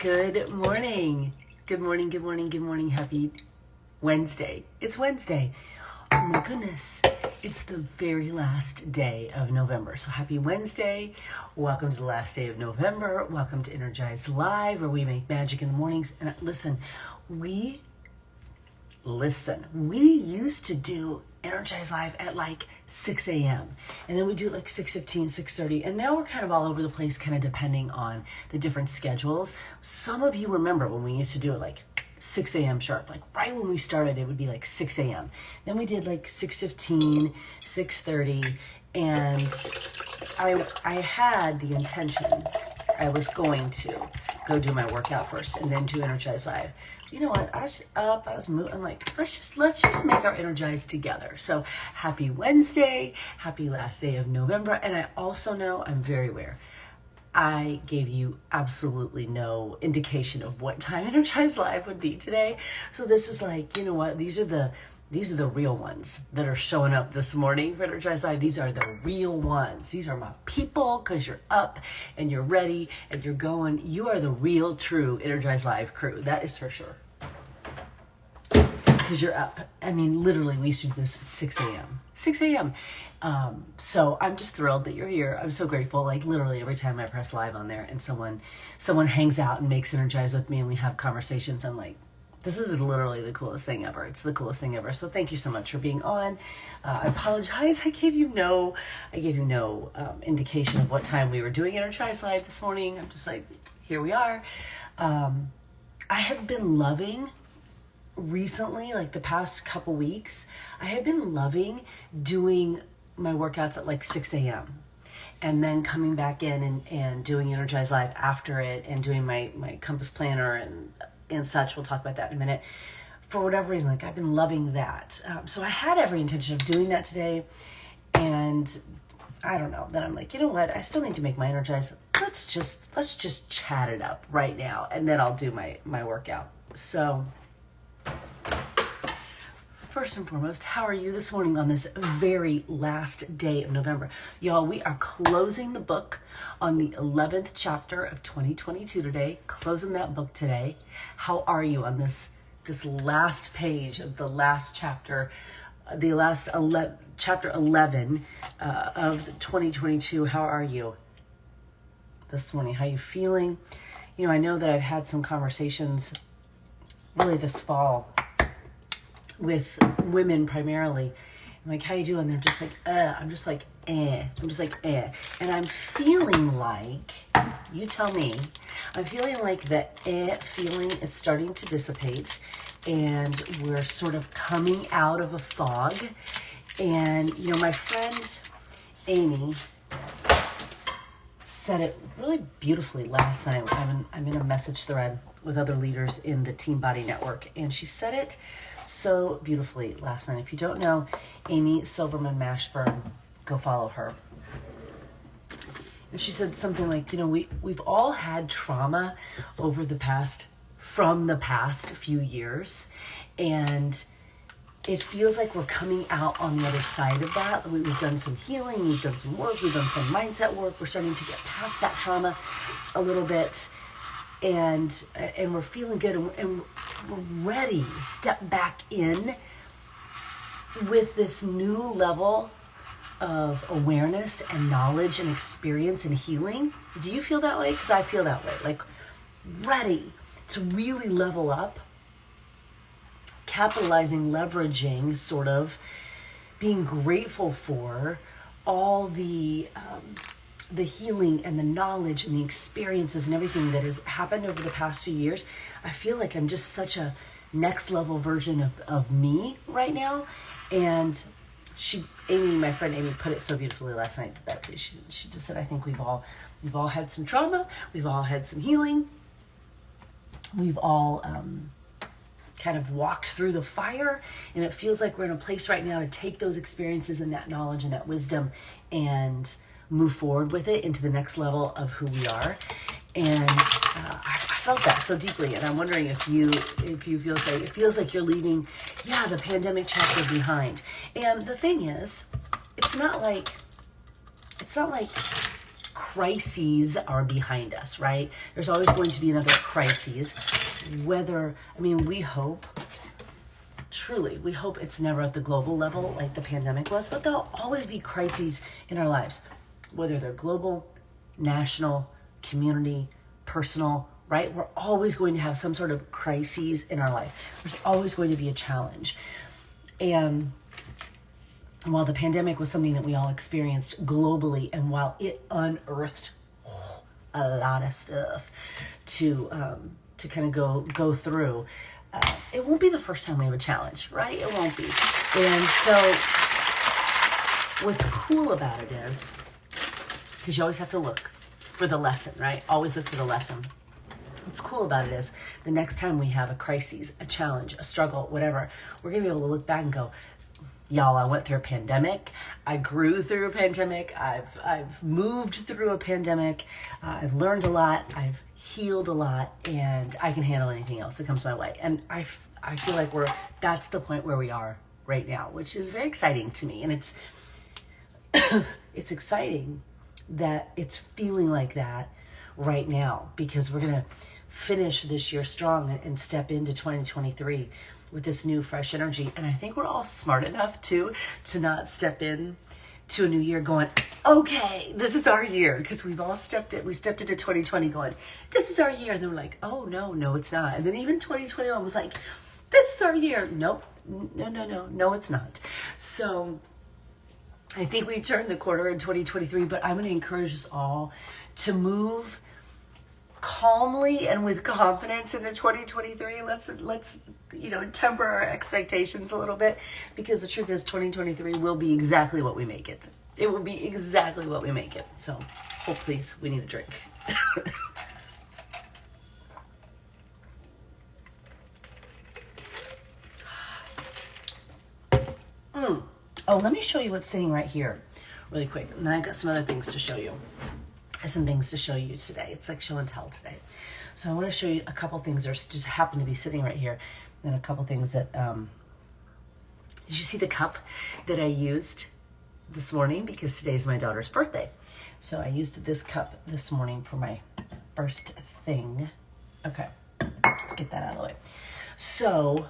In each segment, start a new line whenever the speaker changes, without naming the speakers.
Good morning. Good morning, good morning, good morning. Happy Wednesday. It's Wednesday. Oh my goodness. It's the very last day of November. So happy Wednesday. Welcome to the last day of November. Welcome to Energize Live, where we make magic in the mornings. And listen, we used to do Energize Live at like 6 a.m. And then we do it like 6:15, 6:30. And now we're kind of all over the place, kind of depending on the different schedules. Some of you remember when we used to do it like 6 a.m. sharp. Like right when we started, it would be like 6 a.m. Then we did like 6:15, 6:30. And I had the intention, I was going to go do my workout first and then do Energize Live. You know what? I was up, I was moving. I'm like, let's just make our Energize together. So happy Wednesday, happy last day of November. And I also know, I'm very aware, I gave you absolutely no indication of what time Energize Live would be today. So this is like, you know what? These are the real ones that are showing up this morning for Energize Live. These are the real ones. These are my people, because you're up and you're ready and you're going. You are the real, true Energize Live crew. That is for sure. Because you're up. I mean, literally, we used to do this at 6 a.m. 6 a.m. So I'm just thrilled that you're here. I'm so grateful. Like literally every time I press live on there and someone hangs out and makes Energize with me and we have conversations, I'm like, this is literally the coolest thing ever. It's the coolest thing ever. So thank you so much for being on. I apologize. I gave you no indication of what time we were doing Energize Live this morning. I'm just like, here we are. I have been loving recently, like the past couple weeks, I have been loving doing my workouts at like 6 a.m. and then coming back in and doing Energize Live after it and doing my Compass Planner and such. We'll talk about that in a minute. For whatever reason, like I've been loving that. So I had every intention of doing that today, and I don't know. Then I'm like, you know what? I still need to make my Energize. Let's just chat it up right now, and then I'll do my workout. So first and foremost, how are you this morning on this very last day of November? Y'all, we are closing the book on the 11th chapter of 2022 today, closing that book today. How are you on this last page of the last chapter, chapter 11 of 2022? How are you this morning? How are you feeling? You know, I know that I've had some conversations really this fall with women primarily. I'm like, how you doing? They're just like, I'm just like, I'm just like, And I'm feeling like, you tell me, I'm feeling like the feeling is starting to dissipate and we're sort of coming out of a fog. And, you know, my friend Amy said it really beautifully last night. I'm in a message thread with other leaders in the Team Body Network, and she said it so beautifully last night. If you don't know Amy Silverman Mashburn, go follow her. And she said something like, you know, we've all had trauma over from the past few years, and it feels like we're coming out on the other side of that. We've done some healing, we've done some work, we've done some mindset work. We're starting to get past that trauma a little bit. And we're feeling good, and we're ready to step back in with this new level of awareness and knowledge and experience and healing. Do you feel that way? Because I feel that way, like ready to really level up, capitalizing, leveraging, sort of being grateful for all the healing and the knowledge and the experiences and everything that has happened over the past few years. I feel like I'm just such a next level version of me right now. And my friend Amy put it so beautifully last night, Betsy. She just said, I think we've all had some trauma. We've all had some healing. We've all kind of walked through the fire, and it feels like we're in a place right now to take those experiences and that knowledge and that wisdom and move forward with it into the next level of who we are. And I felt that so deeply, and I'm wondering if you feels like you're leaving the pandemic chapter behind. And the thing is, it's not like crises are behind us, right? There's always going to be another crisis. We hope, truly, we hope it's never at the global level like the pandemic was, but there'll always be crises in our lives, whether they're global, national, community, personal, right? We're always going to have some sort of crises in our life. There's always going to be a challenge. And while the pandemic was something that we all experienced globally, and while it unearthed a lot of stuff to kind of go through, it won't be the first time we have a challenge, right? It won't be. And so what's cool about it is, because you always have to look for the lesson, right? Always look for the lesson. What's cool about it is the next time we have a crisis, a challenge, a struggle, whatever, we're going to be able to look back and go, y'all, I went through a pandemic. I grew through a pandemic. I've moved through a pandemic. I've learned a lot. I've healed a lot, and I can handle anything else that comes my way. And I feel like that's the point where we are right now, which is very exciting to me. And it's it's exciting that it's feeling like that right now, because we're going to finish this year strong and step into 2023 with this new fresh energy. And I think we're all smart enough to not step in to a new year going, okay, this is our year, because we stepped into 2020 going, this is our year. And then we're like, oh no, it's not. And then even 2021 was like, this is our year. Nope, no, it's not. So I think we turned the corner in 2023, but I'm going to encourage us all to move calmly and with confidence into 2023. Let's temper our expectations a little bit, because the truth is 2023 will be exactly what we make it. It will be exactly what we make it. So, oh please, we need a drink. Oh, let me show you what's sitting right here really quick. And then I got some other things to show you. I have some things to show you today. It's like show and tell today. So I want to show you a couple things that just happen to be sitting right here. And a couple things that, did you see the cup that I used this morning? Because today's my daughter's birthday. So I used this cup this morning for my first thing. Okay, let's get that out of the way. So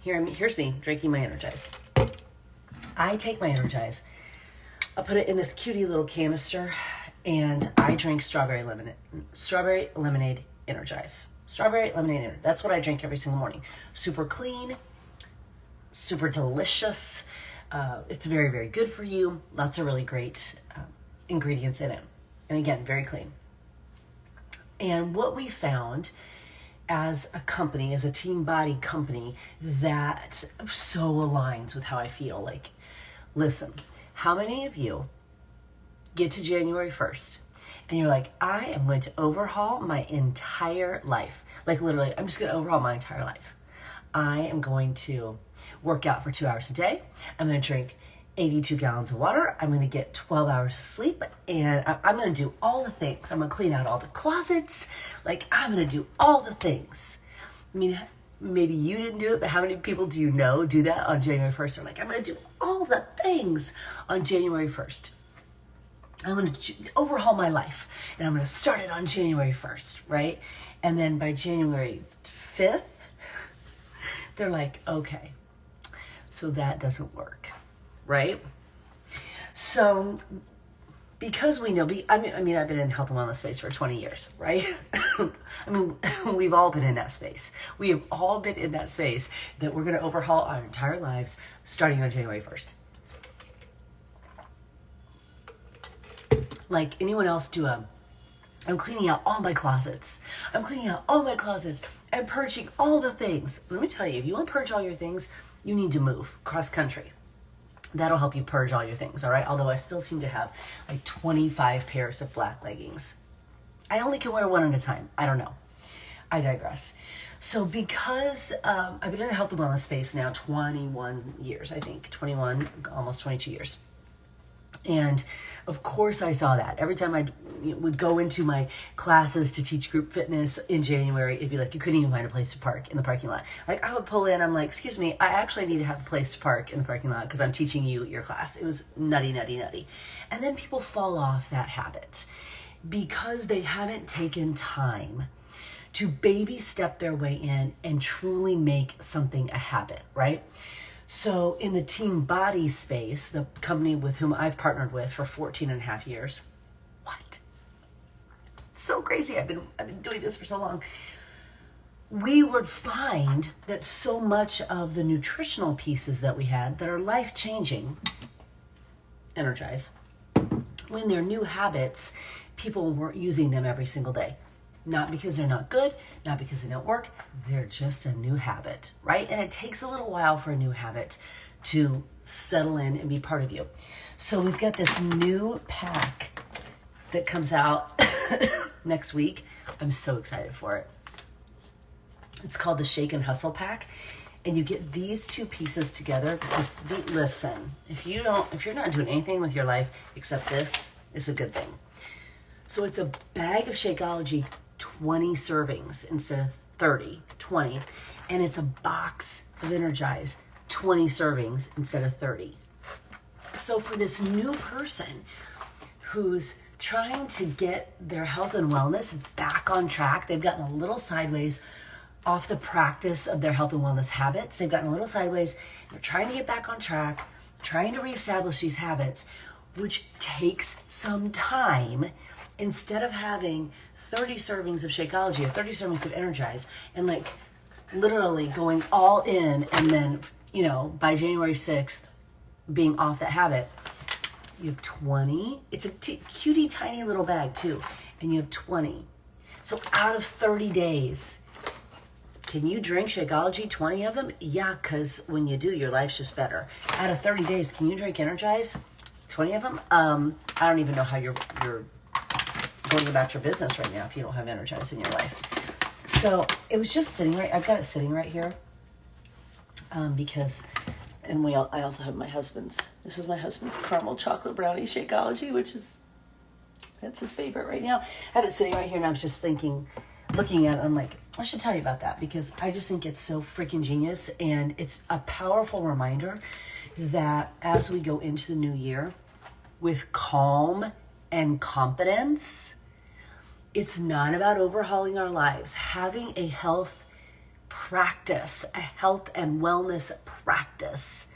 here's me drinking my Energize. I take my Energize, I put it in this cutie little canister, and I drink strawberry lemonade Energize. Strawberry lemonade Energize. That's what I drink every single morning. Super clean, super delicious. It's very, very good for you. Lots of really great ingredients in it. And again, very clean. And what we found as a company, as a Team Body company, that so aligns with how I feel. Like, listen, how many of you get to January 1st and you're like, I am going to overhaul my entire life. Like literally, I'm just going to overhaul my entire life. I am going to work out for 2 hours a day. I'm going to drink 82 gallons of water. I'm going to get 12 hours of sleep, and I'm going to do all the things. I'm going to clean out all the closets. Like, I'm going to do all the things. I mean, maybe you didn't do it, but how many people do you know do that on January 1st? They're like, I'm going to do all the things on January 1st. I'm going to overhaul my life, and I'm going to start it on January 1st, right? And then by January 5th, they're like, okay, so that doesn't work, right? So because we know, I mean, I've been in the health and wellness space for 20 years, right? I mean, we've all been in that space. We have all been in that space that we're going to overhaul our entire lives starting on January 1st. Like anyone else do I'm cleaning out all my closets. I'm cleaning out all my closets. I'm purging all the things. Let me tell you, if you want to purge all your things, you need to move cross country. That'll help you purge all your things, all right? Although I still seem to have like 25 pairs of black leggings. I only can wear one at a time. I don't know. I digress. So because I've been in the health and wellness space now 21 years, I think. 21, almost 22 years. And of course I saw that. Every time I would go into my classes to teach group fitness in January, it'd be like, you couldn't even find a place to park in the parking lot. Like I would pull in, I'm like, excuse me, I actually need to have a place to park in the parking lot because I'm teaching you your class. It was nutty. And then people fall off that habit. because they haven't taken time to baby step their way in and truly make something a habit, right? So in the Team Body space, the company with whom I've partnered with for 14 and a half years, what? So crazy. I've been doing this for so long. We would find that so much of the nutritional pieces that we had that are life-changing, Energize, when they're new habits, people weren't using them every single day. Not because they're not good, not because they don't work, they're just a new habit, right? And it takes a little while for a new habit to settle in and be part of you. So we've got this new pack that comes out next week. I'm so excited for it. It's called the Shake and Hustle Pack. And you get these two pieces together because listen, if you're not doing anything with your life except this, it's a good thing. So it's a bag of Shakeology, 20 servings instead of 30, 20. And it's a box of Energize, 20 servings instead of 30. So for this new person who's trying to get their health and wellness back on track, they've gotten a little sideways off the practice of their health and wellness habits. They've gotten a little sideways. They're trying to get back on track, trying to reestablish these habits, which takes some time. Instead of having 30 servings of Shakeology or 30 servings of Energize and like literally going all in and then, by January 6th being off that habit, you have 20. It's a cutie tiny little bag too. And you have 20. So out of 30 days, can you drink Shakeology, 20 of them? Yeah, because when you do, your life's just better. Out of 30 days, can you drink Energize, 20 of them? I don't even know how you're going about your business right now if you don't have Energize in your life. So it was just sitting right, I've got it sitting right here because, and I also have this is my husband's caramel chocolate brownie Shakeology, that's his favorite right now. I have it sitting right here and I was just looking at it, I'm like, I should tell you about that because I just think it's so freaking genius and it's a powerful reminder that as we go into the new year with calm and confidence, it's not about overhauling our lives. Having a health practice, a health and wellness practice,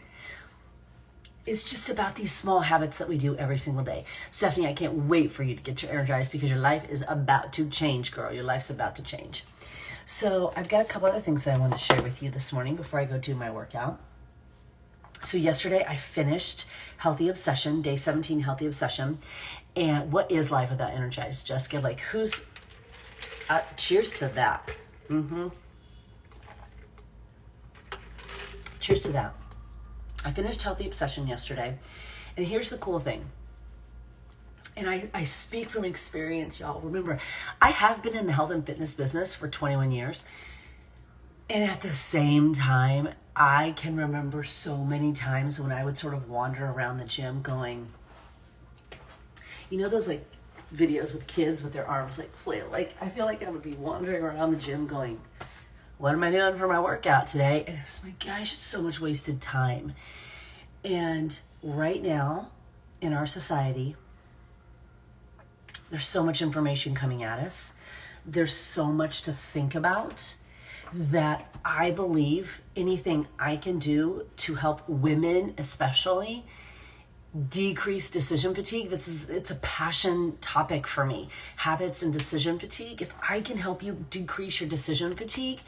is just about these small habits that we do every single day. Stephanie, I can't wait for you to get your Energize because your life is about to change, girl. Your life's about to change. So I've got a couple other things that I want to share with you this morning before I go do my workout. So yesterday I finished Healthy Obsession, day 17 Healthy Obsession. And what is life without Energize, Jessica? Like cheers to that. Cheers to that. I finished Healthy Obsession yesterday. And here's the cool thing. And I speak from experience, y'all. Remember, I have been in the health and fitness business for 21 years. And at the same time, I can remember so many times when I would sort of wander around the gym going, those like videos with kids with their arms like flail. Like I feel like I would be wandering around the gym going, what am I doing for my workout today? And it was like, gosh, it's so much wasted time. And right now in our society, there's so much information coming at us. There's so much to think about that I believe anything I can do to help women especially decrease decision fatigue. It's a passion topic for me. Habits and decision fatigue. If I can help you decrease your decision fatigue,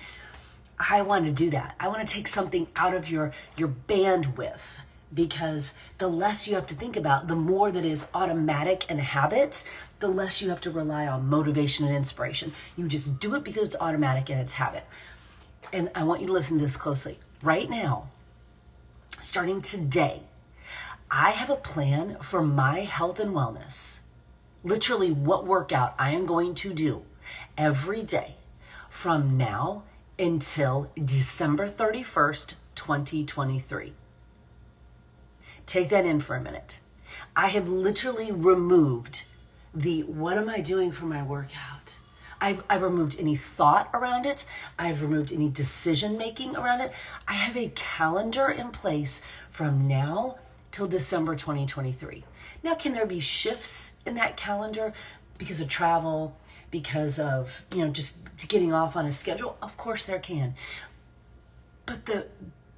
I want to do that. I want to take something out of your bandwidth because the less you have to think about, the more that is automatic and habit, the less you have to rely on motivation and inspiration. You just do it because it's automatic and it's habit. And I want you to listen to this closely. Right now, starting today, I have a plan for my health and wellness. Literally what workout I am going to do every day from now until December 31st, 2023. Take that in for a minute. I have literally removed what am I doing for my workout? I've removed any thought around it. I've removed any decision making around it. I have a calendar in place from now till December 2023. Now, can there be shifts in that calendar because of travel, because of, just getting off on a schedule? Of course there can. But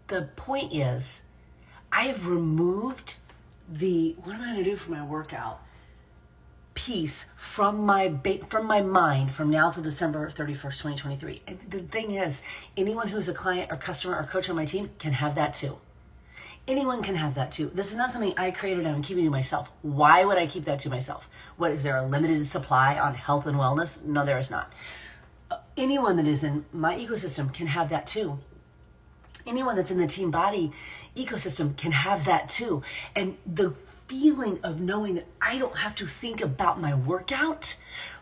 the point is, I have removed the what am I going to do for my workout piece from my mind from now to December 31st, 2023. And the thing is, anyone who's a client or customer or coach on my team can have that too. Anyone can have that too. This is not something I created and I'm keeping to myself. Why would I keep that to myself? What, is there a limited supply on health and wellness? No, there is not. Anyone that is in my ecosystem can have that too. Anyone that's in the Team Body ecosystem can have that too. And the feeling of knowing that I don't have to think about my workout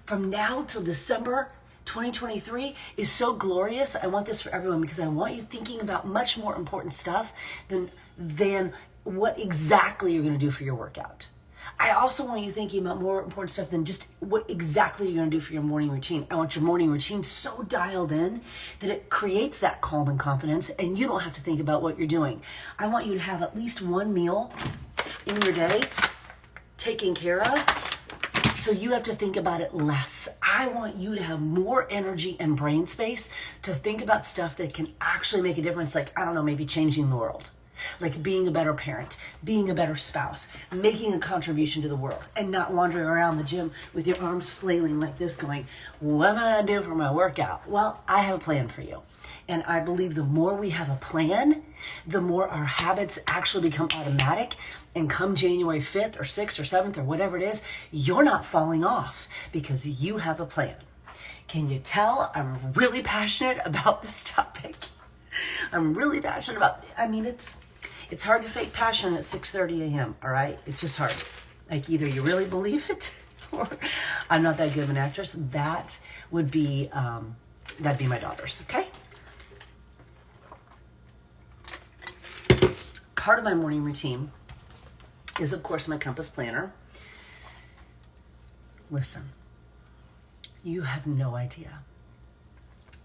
from now till December 2023 is so glorious. I want this for everyone because I want you thinking about much more important stuff than what exactly you're going to do for your workout. I also want you thinking about more important stuff than just what exactly you're going to do for your morning routine. I want your morning routine so dialed in that it creates that calm and confidence and you don't have to think about what you're doing. I want you to have at least one meal in your day taken care of, so you have to think about it less. I want you to have more energy and brain space to think about stuff that can actually make a difference, like, I don't know, maybe changing the world. Like being a better parent, being a better spouse, making a contribution to the world, and not wandering around the gym with your arms flailing like this going, what am I going to do for my workout? Well, I have a plan for you. And I believe the more we have a plan, the more our habits actually become automatic. And come January 5th or 6th or 7th or whatever it is, you're not falling off because you have a plan. Can you tell I'm really passionate about this topic? I'm really passionate about, it's hard to fake passion at 6:30 a.m., all right? It's just hard. Like either you really believe it or I'm not that good of an actress. That would be, that'd be my daughters, okay? Part of my morning routine is, of course, my Compass Planner. Listen, you have no idea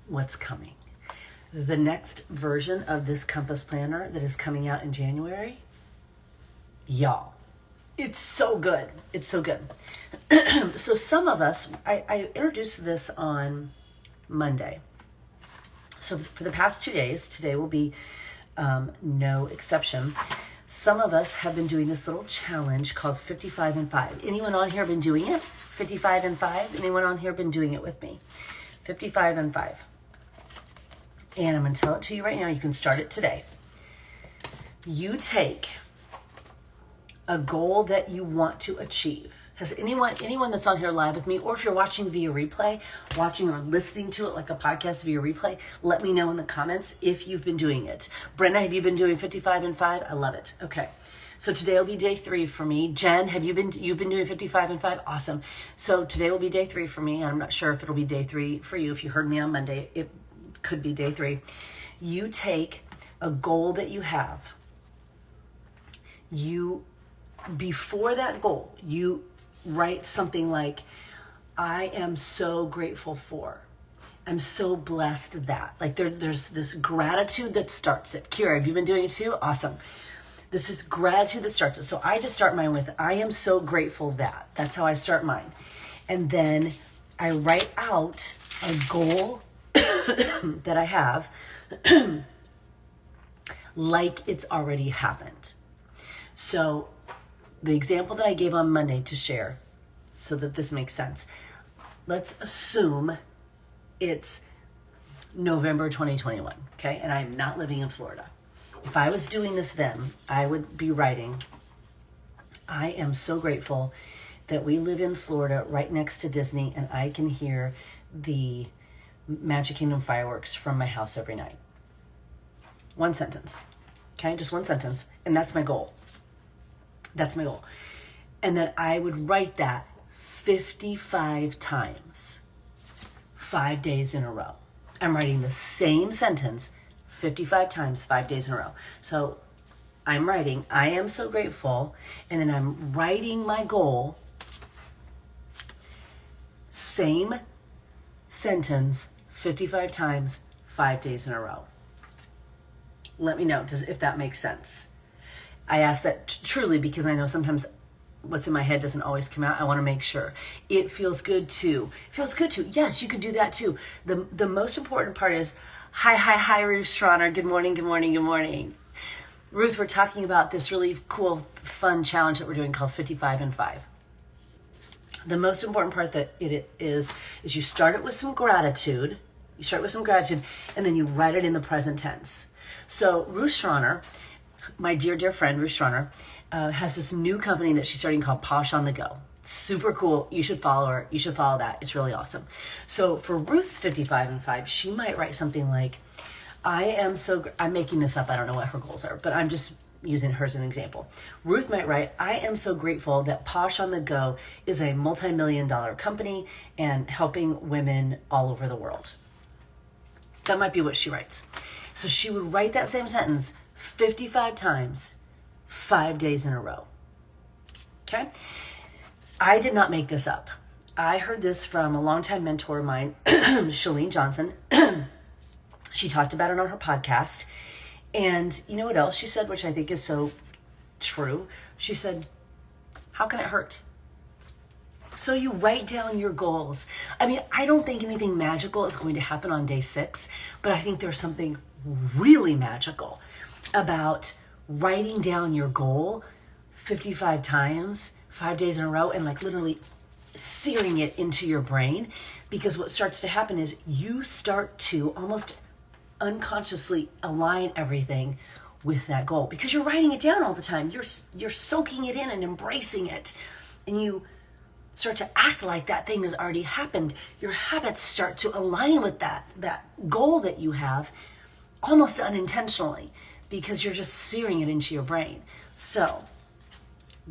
what's coming. The next version of this Compass Planner that is coming out in January, y'all, it's so good. It's so good. So some of us, I introduced this on Monday. So for the past 2 days, today will be no exception. Some of us have been doing this little challenge called 55 and 5. Anyone on here been doing it? 55 and 5? Anyone on here been doing it with me? 55 and 5. And I'm going to tell it to you right now. You can start it today. You take a goal that you want to achieve. Has anyone that's on here live with me, or if you're watching via replay, watching or listening to it like a podcast via replay, let me know in the comments if you've been doing it. Brenda, have you been doing 55 and 5? I love it. Okay. So today will be day 3 for me. Jen, you've been doing 55 and 5? Awesome. So today will be day 3 for me. I'm not sure if it'll be day 3 for you. If you heard me on Monday, it could be day 3. You take a goal that you have. Before that goal, you write something like, I am so grateful for. I'm so blessed that. Like there's this gratitude that starts it. Kira, have you been doing it too? Awesome. This is gratitude that starts it. So I just start mine with, I am so grateful that. That's how I start mine. And then I write out a goal that I have like it's already happened. So the example that I gave on Monday to share so that this makes sense. Let's assume it's November 2021, okay? And I'm not living in Florida. If I was doing this then, I would be writing, I am so grateful that we live in Florida right next to Disney and I can hear the Magic Kingdom fireworks from my house every night. One sentence, okay? Just one sentence. And that's my goal. That's my goal. And then I would write that 55 times, 5 days in a row. I'm writing the same sentence 55 times, 5 days in a row. So I'm writing, I am so grateful, and then I'm writing my goal, same sentence 55 times, 5 days in a row. Let me know if that makes sense. I ask that truly because I know sometimes what's in my head doesn't always come out. I want to make sure it feels good too. Feels good too. Yes, you could do that too. The most important part is, hi, Ruth Schroner. Good morning, good morning, good morning. Ruth, we're talking about this really cool, fun challenge that we're doing called 55 and 5. The most important part that it is you start it with some gratitude. You start with some gratitude, and then you write it in the present tense. So Ruth Schroner, my dear friend Ruth Schroner, has this new company that she's starting called Posh on the Go. Super cool. You should follow her. You should follow that. It's really awesome. So for Ruth's 55 and 5, she might write something like, I'm making this up. I don't know what her goals are, but I'm just using her as an example. Ruth might write, I am so grateful that Posh on the Go is a multi-million-dollar company and helping women all over the world. That might be what she writes. So she would write that same sentence 55 times, 5 days in a row. Okay? I did not make this up. I heard this from a longtime mentor of mine, Chalene Johnson. She talked about it on her podcast. And you know what else she said, which I think is so true? She said, how can it hurt? So you write down your goals. I mean, I don't think anything magical is going to happen on day 6, but I think there's something really magical about writing down your goal 55 times, 5 days in a row, and like literally searing it into your brain. Because what starts to happen is you start to almost unconsciously align everything with that goal because you're writing it down all the time. You're soaking it in and embracing it, and you start to act like that thing has already happened. Your habits start to align with that goal that you have almost unintentionally because you're just searing it into your brain. So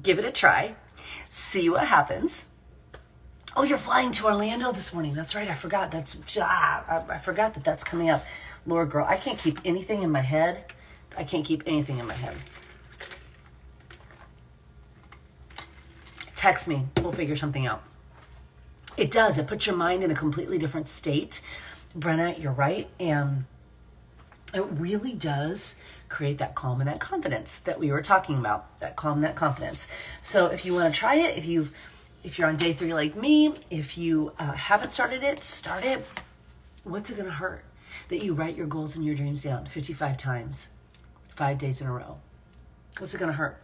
give it a try. See what happens. Oh, you're flying to Orlando this morning. That's right. I forgot. I forgot that that's coming up. Lord, girl, I can't keep anything in my head. Text me. We'll figure something out. It does. It puts your mind in a completely different state. Brenna, you're right. And it really does create that calm and that confidence that we were talking about. That calm, that confidence. So if you want to try it, if you're on day 3 like me, if you haven't started it, start it. What's it going to hurt? That you write your goals and your dreams down 55 times, 5 days in a row. What's it going to hurt?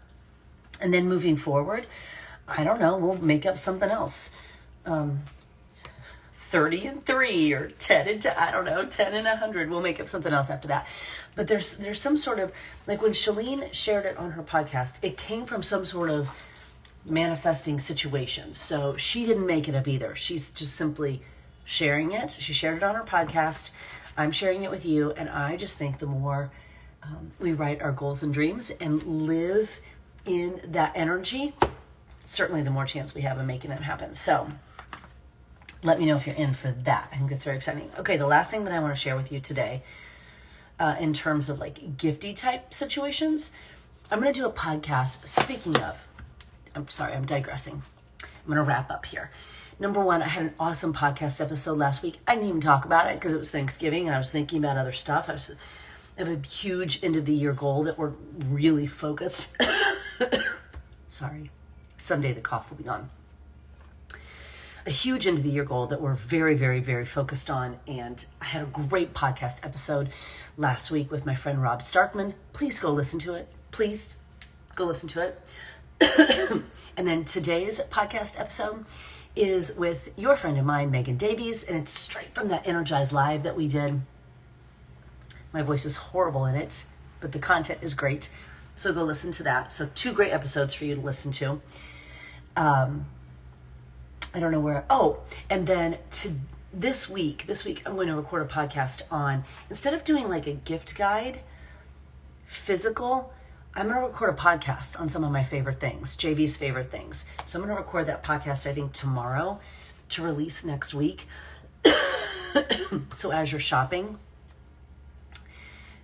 And then moving forward, I don't know, we'll make up something else. 30 and 3 or 10 and 10, I don't know, 10 and 100. We'll make up something else after that. But there's some sort of, like when Chalene shared it on her podcast, it came from some sort of manifesting situation. So she didn't make it up either. She's just simply sharing it. She shared it on her podcast. I'm sharing it with you. And I just think the more we write our goals and dreams and live in that energy, certainly the more chance we have of making them happen. So let me know if you're in for that. I think that's very exciting. Okay, the last thing that I want to share with you today, in terms of like gifty type situations, I'm going to do a podcast. Speaking of, I'm sorry, I'm digressing. I'm going to wrap up here. Number 1, I had an awesome podcast episode last week. I didn't even talk about it because it was Thanksgiving and I was thinking about other stuff. I have a huge end of the year goal that we're really focused. Sorry. Someday the cough will be gone. A huge end of the year goal that we're very, very, very focused on. And I had a great podcast episode last week with my friend Rob Starkman. Please go listen to it. Please go listen to it. And then today's podcast episode is with your friend of mine, Megan Davies, and it's straight from that Energize Live that we did. My voice is horrible in it, but the content is great. So go listen to that. So 2 great episodes for you to listen to. I don't know where. Oh, and then this week, I'm going to record a podcast on, instead of doing like a gift guide, physical, I'm going to record a podcast on some of my favorite things, JV's favorite things. So I'm going to record that podcast, I think, tomorrow to release next week. So as you're shopping,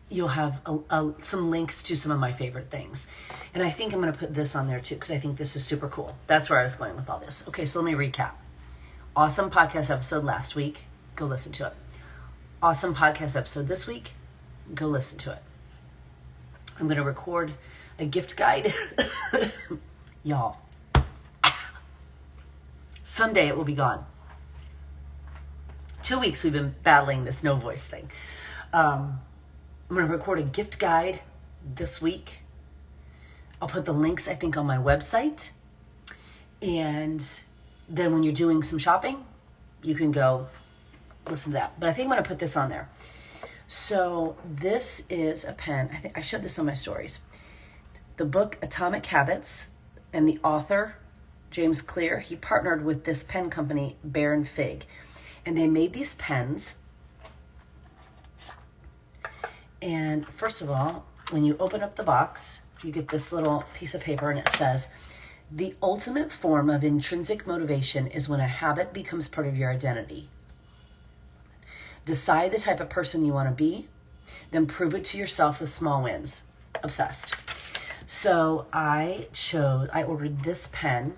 you'll have some links to some of my favorite things. And I think I'm going to put this on there too, because I think this is super cool. That's where I was going with all this. Okay, so let me recap. Awesome podcast episode last week. Go listen to it. Awesome podcast episode this week. Go listen to it. I'm going to record a gift guide. Y'all, Someday it will be gone. 2 weeks we've been battling this no voice thing. I'm going to record a gift guide this week. I'll put the links, I think, on my website. And then when you're doing some shopping, you can go listen to that. But I think I'm going to put this on there. So this is a pen. I think I showed this on my stories. The book Atomic Habits, and the author, James Clear, he partnered with this pen company, Baron Fig. And they made these pens. And first of all, when you open up the box, you get this little piece of paper and it says, the ultimate form of intrinsic motivation is when a habit becomes part of your identity. Decide the type of person you want to be, then prove it to yourself with small wins. Obsessed. So I ordered this pen.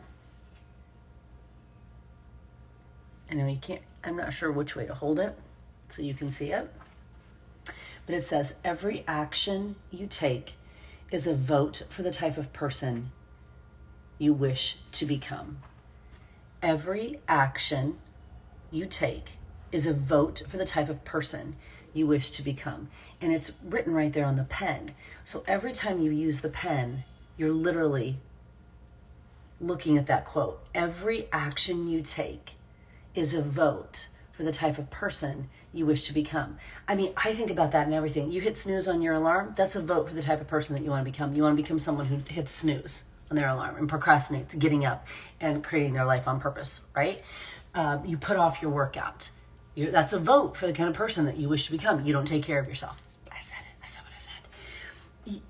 I know you can't, I'm not sure which way to hold it so you can see it. But it says, every action you take is a vote for the type of person you wish to become. Every action you take is a vote for the type of person you wish to become. And it's written right there on the pen. So every time you use the pen, you're literally looking at that quote. Every action you take is a vote for the type of person you wish to become. I mean, I think about that in everything. You hit snooze on your alarm, that's a vote for the type of person that you want to become. You want to become someone who hits snooze on their alarm and procrastinates getting up and creating their life on purpose, right? You put off your workout. That's a vote for the kind of person that you wish to become. You don't take care of yourself. I said what I said.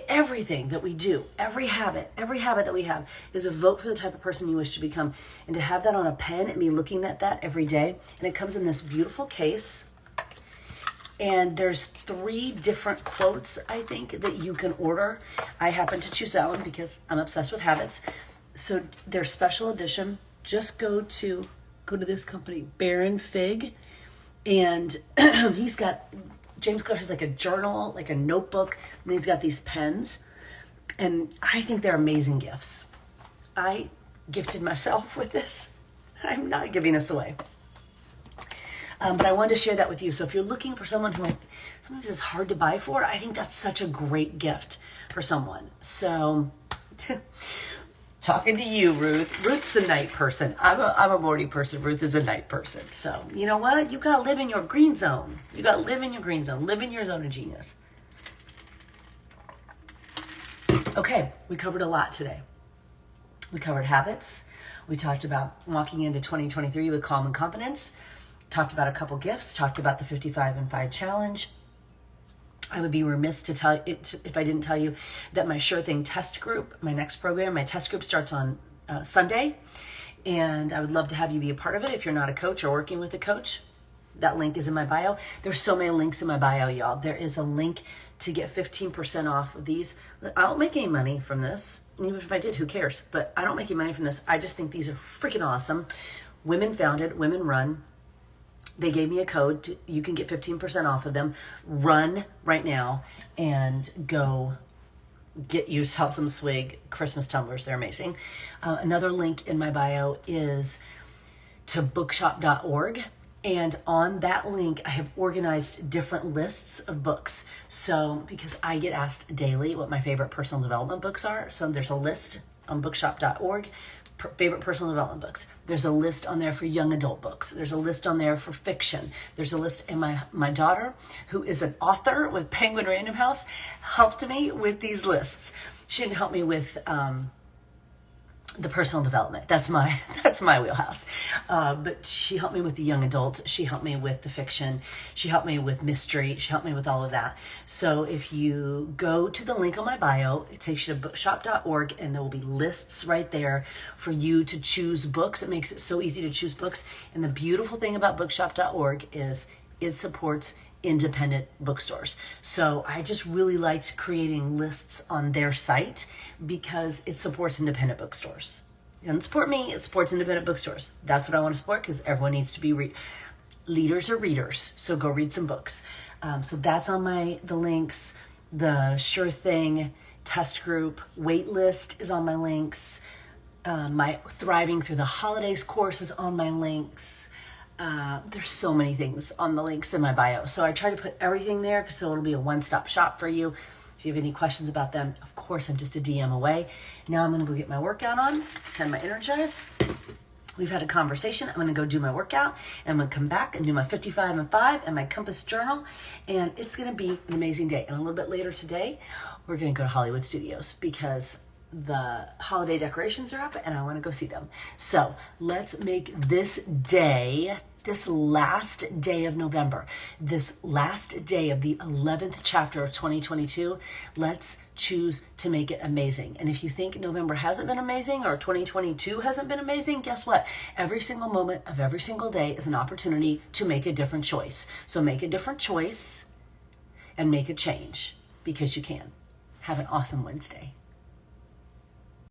Everything that we do, every habit that we have is a vote for the type of person you wish to become. And to have that on a pen and me looking at that every day, and it comes in this beautiful case. And there's 3 different quotes, I think, that you can order. I happen to choose that one because I'm obsessed with habits. So they're special edition. Just go to this company, Baron Fig. And James Clear has like a journal, like a notebook, and he's got these pens. And I think they're amazing gifts. I gifted myself with this. I'm not giving this away. But I wanted to share that with you. So if you're looking for someone who sometimes is hard to buy for, I think that's such a great gift for someone. So talking to you, Ruth. Ruth's a night person. I'm a morning person. Ruth is a night person. So you know what? You got to live in your green zone. You got to live in your green zone. Live in your zone of genius. Okay, we covered a lot today. We covered habits. We talked about walking into 2023 with calm and confidence. Talked about a couple gifts, talked about the 55 and 5 challenge. I would be remiss to tell it if I didn't tell you that my Sure Thing test group, my next program, my test group starts on Sunday. And I would love to have you be a part of it if you're not a coach or working with a coach. That link is in my bio. There's so many links in my bio, y'all. There is a link to get 15% off of these. I don't make any money from this. Even if I did, who cares? But I don't make any money from this. I just think these are freaking awesome. Women founded, women run. They gave me a code. You can get 15% off of them. Run right now and go get yourself some Swig Christmas tumblers. They're amazing. Another link in my bio is to bookshop.org. And on that link, I have organized different lists of books. So because I get asked daily what my favorite personal development books are. So there's a list on bookshop.org. Favorite personal development books. There's a list on there for young adult books. There's a list on there for fiction. There's a list, and my daughter, who is an author with Penguin Random House, helped me with these lists. She didn't help me with the personal development. That's my wheelhouse. But she helped me with the young adult. She helped me with the fiction. She helped me with mystery. She helped me with all of that. So if you go to the link on my bio, it takes you to bookshop.org, and there will be lists right there for you to choose books. It makes it so easy to choose books. And the beautiful thing about bookshop.org is it supports independent bookstores. So I just really liked creating lists on their site because it supports independent bookstores. It doesn't support me, it supports independent bookstores. That's what I want to support because everyone needs to be leaders or readers. So go read some books. So that's on the links. The Sure Thing test group wait list is on my links. My Thriving Through the Holidays course is on my links. There's so many things on the links in my bio. So I try to put everything there so it'll be a one-stop shop for you. If you have any questions about them, of course, I'm just a DM away. Now I'm going to go get my workout on and my Energize. We've had a conversation. I'm going to go do my workout, and I'm going to come back and do my 55 and 5 and my Compass journal, and it's going to be an amazing day. And a little bit later today, we're going to go to Hollywood Studios because the holiday decorations are up and I want to go see them. So let's make this day, this last day of November, this last day of the 11th chapter of 2022, let's choose to make it amazing. And if you think November hasn't been amazing or 2022 hasn't been amazing, guess what? Every single moment of every single day is an opportunity to make a different choice. So make a different choice and make a change because you can. Have an awesome Wednesday.